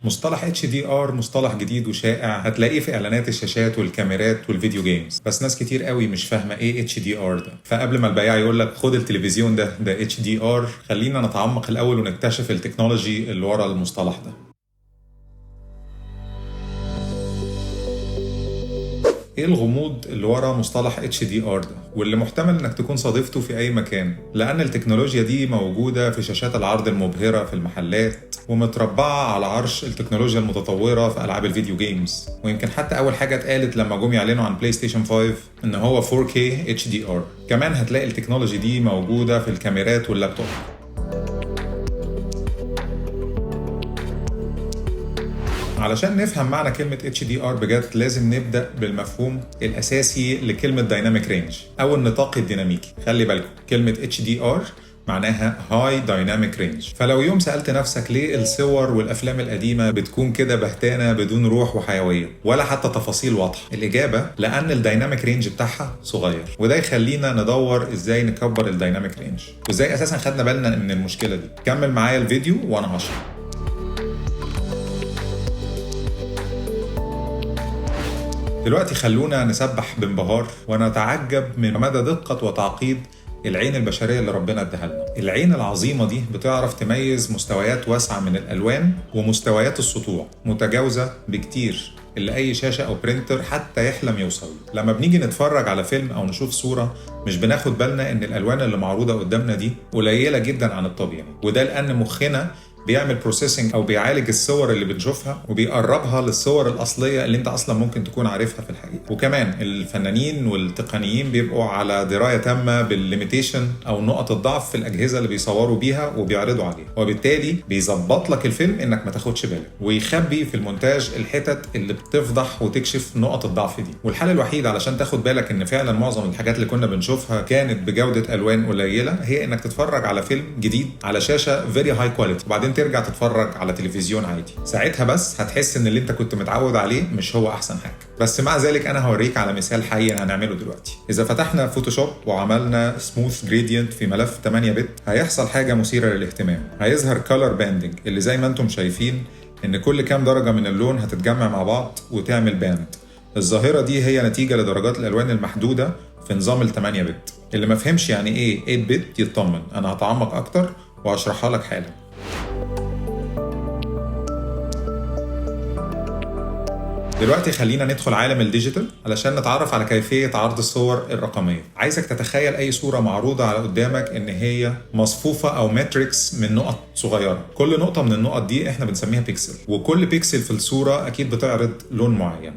مصطلح HDR مصطلح جديد وشائع، هتلاقيه في اعلانات الشاشات والكاميرات والفيديو جيمز، بس ناس كتير قوي مش فاهمه ايه HDR ده. فقبل ما البياع يقول لك خد التلفزيون ده HDR، خلينا نتعمق الاول ونكتشف التكنولوجي اللي ورا المصطلح ده. ايه الغموض اللي ورا مصطلح HDR ده، واللي محتمل انك تكون صادفته في اي مكان؟ لان التكنولوجيا دي موجودة في شاشات العرض المبهرة في المحلات، ومتربعة على عرش التكنولوجيا المتطورة في العاب الفيديو جيمز. ويمكن حتى اول حاجة اتقالت لما جم يعلنوا عن بلاي ستيشن 5 ان هو 4K HDR. كمان هتلاقي التكنولوجيا دي موجودة في الكاميرات واللابتوب. علشان نفهم معنى كلمة HDR بجد لازم نبدأ بالمفهوم الأساسي لكلمة Dynamic Range أو النطاق الديناميكي. خلي بالكم كلمة HDR معناها High Dynamic Range. فلو يوم سألت نفسك ليه الصور والأفلام القديمة بتكون كده بهتانة بدون روح وحيوية ولا حتى تفاصيل واضحة، الإجابة لأن الدايناميك رينج بتاعها صغير. وده يخلينا ندور إزاي نكبر الدايناميك رينج وإزاي أساسا خدنا بالنا من المشكلة دي. كمل معايا الفيديو وأنا هشرح. دلوقتي خلونا نسبح بانبهار ونتعجب من مدى دقة وتعقيد العين البشرية اللي ربنا اداها لنا. العين العظيمة دي بتعرف تميز مستويات واسعة من الألوان ومستويات السطوع متجاوزة بكتير اللي أي شاشة أو برينتر حتى يحلم يوصل. لما بنيجي نتفرج على فيلم أو نشوف صورة مش بناخد بالنا إن الألوان اللي معروضة قدامنا دي قليلة جدا عن الطبيعي، وده لأن مخنا بيعمل بروسيسنج او بيعالج الصور اللي بنشوفها وبيقربها للصور الاصليه اللي انت اصلا ممكن تكون عارفها في الحقيقه. وكمان الفنانين والتقنيين بيبقوا على درايه تامه بالليميتيشن او نقط الضعف في الاجهزه اللي بيصوروا بيها وبيعرضوا عليها، وبالتالي بيظبط لك الفيلم انك ما تاخدش بالك ويخبي في المونتاج الحتت اللي بتفضح وتكشف نقط الضعف دي. والحل الوحيد علشان تاخد بالك ان فعلا معظم الحاجات اللي كنا بنشوفها كانت بجوده الوان قليله هي انك تتفرج على فيلم جديد على شاشه فيري هاي كواليتي وبعدين ترجع تتفرج على تلفزيون عادي. ساعتها بس هتحس ان اللي انت كنت متعود عليه مش هو احسن حاجه. بس مع ذلك انا هوريك على مثال حي هنعمله دلوقتي. اذا فتحنا فوتوشوب وعملنا سموث جريدينت في ملف 8 بت هيحصل حاجه مثيره للاهتمام. هيظهر كولر باندنج اللي زي ما انتم شايفين ان كل كام درجه من اللون هتتجمع مع بعض وتعمل باند. الظاهره دي هي نتيجه لدرجات الالوان المحدوده في نظام ال 8 بت. اللي ما فهمش يعني ايه 8 بت يطمن، انا هتعمق اكتر وهشرحها لك حالا. دلوقتي خلينا ندخل عالم الديجيتال علشان نتعرف على كيفية عرض الصور الرقمية. عايزك تتخيل أي صورة معروضة على قدامك إن هي مصفوفة أو ماتريكس من نقط صغيرة. كل نقطة من النقط دي إحنا بنسميها بيكسل، وكل بيكسل في الصورة أكيد بتعرض لون معين.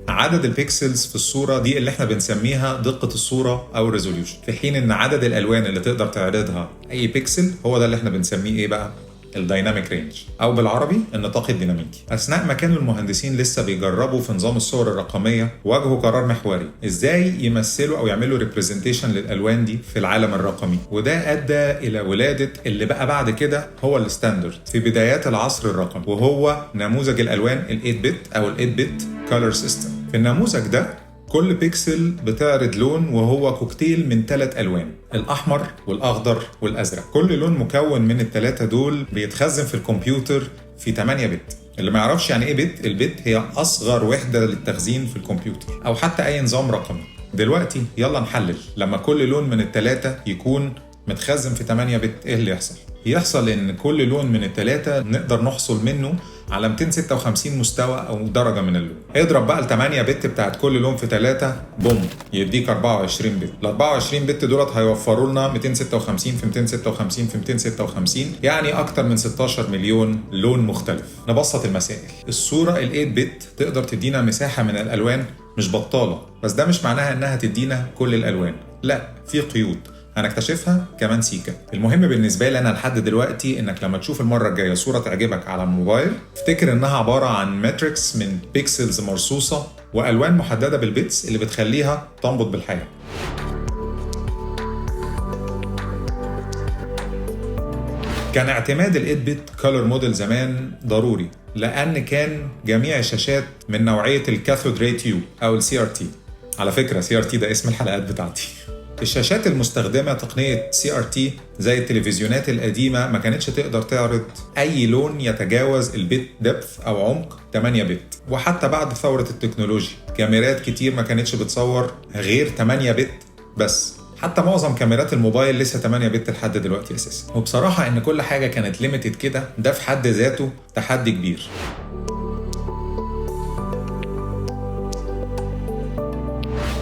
عدد البيكسلز في الصورة دي اللي احنا بنسميها دقة الصورة أو الريزوليوشن، في حين إن عدد الألوان اللي تقدر تعرضها أي بيكسل هو ده اللي احنا بنسميه إيه بقى؟ الدايناميك رينج، او بالعربي النطاق الديناميكي. اثناء ما كانوا المهندسين لسه بيجربوا في نظام الصور الرقميه واجهوا قرار محوري، ازاي يمثلوا او يعملوا ريبريزنتيشن للالوان دي في العالم الرقمي. وده ادى الى ولاده اللي بقى بعد كده هو الستاندرد في بدايات العصر الرقمي، وهو نموذج الالوان ال8 بت او ال8 بت كولر سيستم. في النموذج ده كل بيكسل بتعرض لون وهو كوكتيل من 3 ألوان، الأحمر والأخضر والأزرق. كل لون مكون من ال3 دول بيتخزن في الكمبيوتر في 8 بت. اللي ما يعرفش يعني ايه بت، البت هي أصغر وحدة للتخزين في الكمبيوتر أو حتى أي نظام رقمي. دلوقتي يلا نحلل. لما كل لون من ال3 يكون متخزن في 8 بت ايه اللي يحصل؟ يحصل ان كل لون من ال3 نقدر نحصل منه على 256 مستوى او درجه من اللون. اضرب بقى ال8 بت بتاعت كل لون في 3 بوم يديك 24 بت. ال 24 بت دولت هيوفروا لنا 256 في 256 في 256، يعني اكتر من 16 مليون لون مختلف. نبسط المسائل. الصوره ال8 بت تقدر تدينا مساحه من الالوان مش بطاله، بس ده مش معناها انها تدينا كل الالوان، لا، في قيود هنكتشفها كمان سيكا. المهم بالنسبه لي انا لحد دلوقتي انك لما تشوف المره الجايه صوره تعجبك على الموبايل افتكر انها عباره عن ماتريكس من بيكسلز مرصوصه والوان محدده بالبيتس اللي بتخليها تنبض بالحياه. كان اعتماد ال8 بت كولر موديل زمان ضروري لان كان جميع الشاشات من نوعيه الكاثود راي تيوب او الCRT. على فكره CRT ده اسم الحلقات بتاعتي. الشاشات المستخدمة تقنية CRT زي التلفزيونات القديمة ما كانتش تقدر تعرض أي لون يتجاوز البيت دبث أو عمق 8 بت. وحتى بعد ثورة التكنولوجيا كاميرات كتير ما كانتش بتصور غير 8 بت بس. حتى معظم كاميرات الموبايل لسه 8 بت لحد دلوقتي أساسا. وبصراحة إن كل حاجة كانت ليميتد كده ده في حد ذاته تحدي كبير.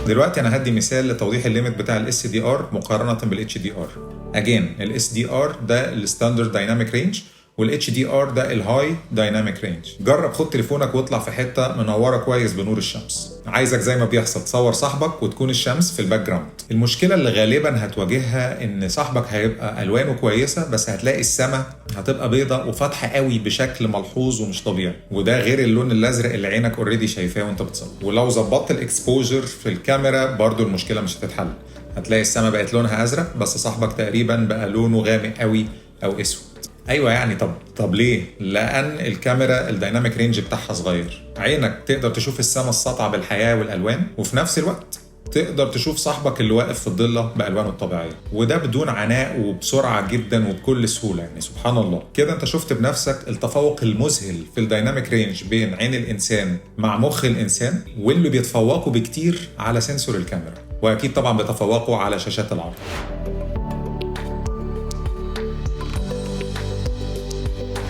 دلوقتي انا هدي مثال لتوضيح الليميت بتاع الاس دي ار مقارنه بالاتش دي ار. اجين الاس دي ار ده الستاندرد دايناميك رينج والاتش دي ار ده الهاي دايناميك رينج. جرب خد تليفونك واطلع في حته منوره كويس بنور الشمس. عايزك زي ما بيحصل تصور صاحبك وتكون الشمس في الباك جراوند. المشكله اللي غالبا هتواجهها ان صاحبك هيبقى الوانه كويسه بس هتلاقي السماء هتبقى بيضه وفاتحه قوي بشكل ملحوظ ومش طبيعي، وده غير اللون الازرق اللي عينك اوريدي شايفاه وانت بتصور. ولو ظبطت الاكسبوجر في الكاميرا برضو المشكله مش هتتحل، هتلاقي السماء بقت لونها ازرق بس صاحبك تقريبا بقى لونه غامق قوي او اسود. ايوه يعني طب ليه؟ لان الكاميرا الدايناميك رينج بتاعها صغير. عينك تقدر تشوف السماء الساطعه بالحياه والالوان، وفي نفس الوقت تقدر تشوف صاحبك اللي واقف في الضله بالوانه الطبيعيه، وده بدون عناء وبسرعه جدا وبكل سهوله. يعني سبحان الله كده انت شفت بنفسك التفوق المذهل في الدايناميك رينج بين عين الانسان مع مخ الانسان، واللي بيتفوقوا بكتير على سنسور الكاميرا، واكيد طبعا بيتفوقوا على شاشات العرض.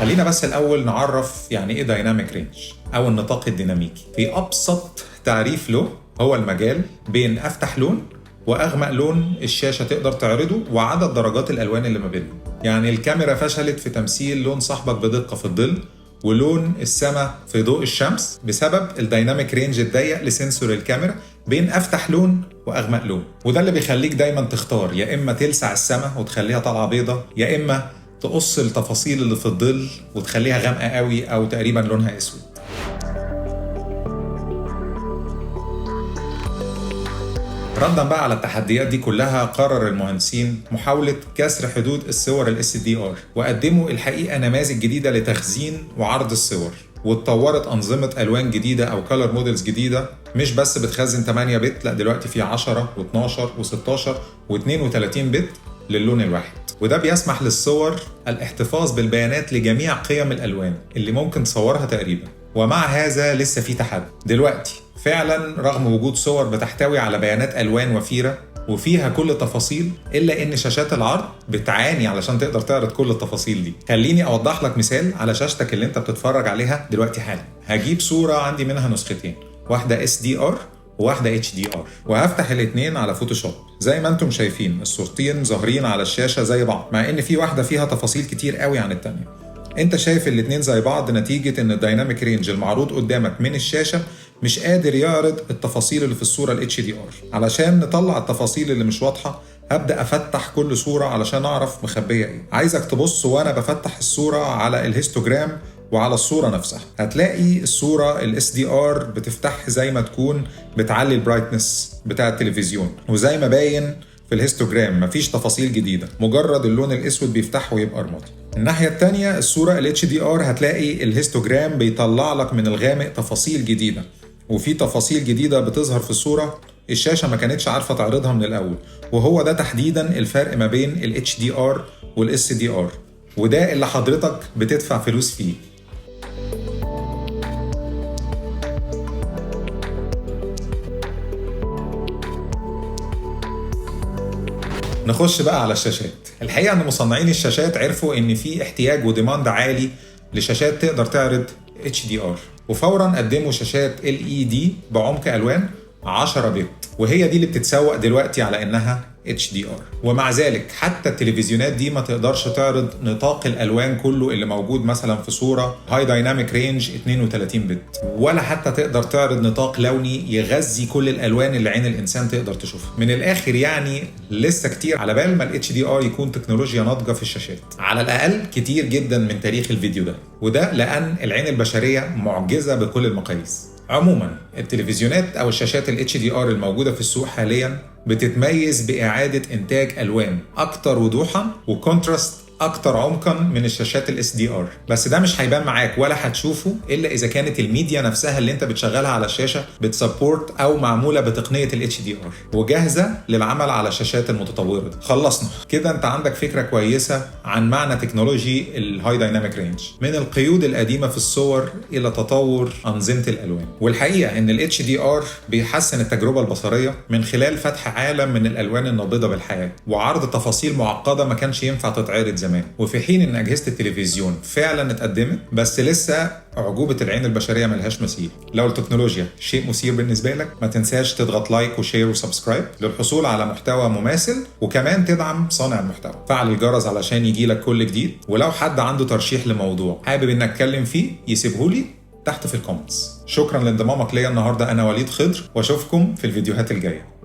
خلينا بس الأول نعرف يعني إيه دايناميك رينج أو النطاق الديناميكي. في أبسط تعريف له هو المجال بين أفتح لون وأغمق لون الشاشة تقدر تعرضه وعدد درجات الألوان اللي ما بينهم. يعني الكاميرا فشلت في تمثيل لون صاحبك بدقة في الظل ولون السماء في ضوء الشمس بسبب الدايناميك رينج الضيق لسنسور الكاميرا بين أفتح لون وأغمق لون. وده اللي بيخليك دايما تختار يا إما تلسع السماء وتخليها طالعة بيضة، يا إما تقص التفاصيل اللي في الظل وتخليها غامقة قوي أو تقريبا لونها أسود. ردا بقى على التحديات دي كلها، قرر المهندسين محاولة كسر حدود الصور ال SDR وقدموا الحقيقة نماذج جديدة لتخزين وعرض الصور، واتطورت أنظمة ألوان جديدة أو كولر موديلز جديدة مش بس بتخزن 8 بت، لا دلوقتي في 10 و12 و16 و32 بت للون الواحد. وده بيسمح للصور الاحتفاظ بالبيانات لجميع قيم الألوان اللي ممكن تصورها تقريبا. ومع هذا لسه في تحدي دلوقتي فعلا، رغم وجود صور بتحتوي على بيانات ألوان وفيرة وفيها كل التفاصيل، إلا إن شاشات العرض بتعاني علشان تقدر تعرض كل التفاصيل دي. خليني أوضح لك مثال على شاشتك اللي أنت بتتفرج عليها دلوقتي حالا. هجيب صورة عندي منها نسختين، واحدة SDR وواحدة HDR، وهفتح الاثنين على فوتوشوب. زي ما انتم شايفين الصورتين ظاهرين على الشاشة زي بعض، مع ان في واحدة فيها تفاصيل كتير قوي عن التانية. انت شايف الاثنين زي بعض نتيجة ان الدايناميك رينج المعروض قدامك من الشاشة مش قادر يعرض التفاصيل اللي في الصورة ال HDR. علشان نطلع التفاصيل اللي مش واضحة هبدأ أفتح كل صورة علشان أعرف مخبية إيه. عايزك تبص وأنا بفتح الصورة على الهيستوجرام وعلى الصورة نفسها. هتلاقي الصورة ال SDR بتفتح زي ما تكون بتعلي البرايتنس بتاع التلفزيون، وزي ما باين في الهيستوجرام مفيش تفاصيل جديدة، مجرد اللون الأسود بيفتحه ويبقى رمادي. الناحية التانية الصورة ال HDR هتلاقي الهيستوجرام بيطلع لك من الغامق تفاصيل جديدة، وفي تفاصيل جديدة بتظهر في الصورة الشاشة ما كانتش عارفة تعرضها من الأول. وهو ده تحديدا الفرق ما بين ال HDR وال SDR، وده اللي حضرتك بتدفع فلوس فيه. نخش بقى على الشاشات. الحقيقة ان مصنعين الشاشات عرفوا ان في احتياج وديماند عالي لشاشات تقدر تعرض HDR، وفورا قدموا شاشات LED بعمق الوان 10 بت، وهي دي اللي بتتسوق دلوقتي على انها HDR. ومع ذلك حتى التلفزيونات دي ما تقدرش تعرض نطاق الالوان كله اللي موجود مثلا في صورة هاي دايناميك رينج 32 بت، ولا حتى تقدر تعرض نطاق لوني يغذي كل الالوان اللي عين الانسان تقدر تشوفها. من الاخر يعني لسه كتير على بال ما ال HDR يكون تكنولوجيا ناضجة في الشاشات، على الاقل كتير جدا من تاريخ الفيديو ده، وده لان العين البشرية معجزة بكل المقاييس. عموما التلفزيونات او الشاشات ال HDR الموجودة في السوق حاليا بتتميز بإعادة إنتاج ألوان أكتر وضوحا وكونتراست اكتر عمقا من الشاشات الاس دي ار، بس ده مش هيبان معاك ولا هتشوفه الا اذا كانت الميديا نفسها اللي انت بتشغلها على الشاشه بتسبورت او معموله بتقنيه الاتش دي ار وجاهزه للعمل على الشاشات المتطوره دي. خلصنا كده، انت عندك فكره كويسه عن معنى تكنولوجي الهاي دايناميك رينج، من القيود القديمه في الصور الى تطور انظمه الالوان. والحقيقه ان الاتش دي ار بيحسن التجربه البصريه من خلال فتح عالم من الالوان النابضه بالحياه وعرض تفاصيل معقده ما كانش ينفع تتعرض زمان. وفي حين ان اجهزه التلفزيون فعلا اتقدمت، بس لسه أعجوبة العين البشرية ملهاش مثيل. لو التكنولوجيا شيء مثير بالنسبة لك، ما تنساش تضغط لايك وشير وسبسكرايب للحصول على محتوى مماثل، وكمان تدعم صانع المحتوى. فعل الجرس علشان يجيلك كل جديد، ولو حد عنده ترشيح لموضوع حابب انك اتكلم فيه يسيبهولي تحت في الكومنتس. شكرا لانضمامك ليا النهارده، انا وليد خضر، واشوفكم في الفيديوهات الجايه.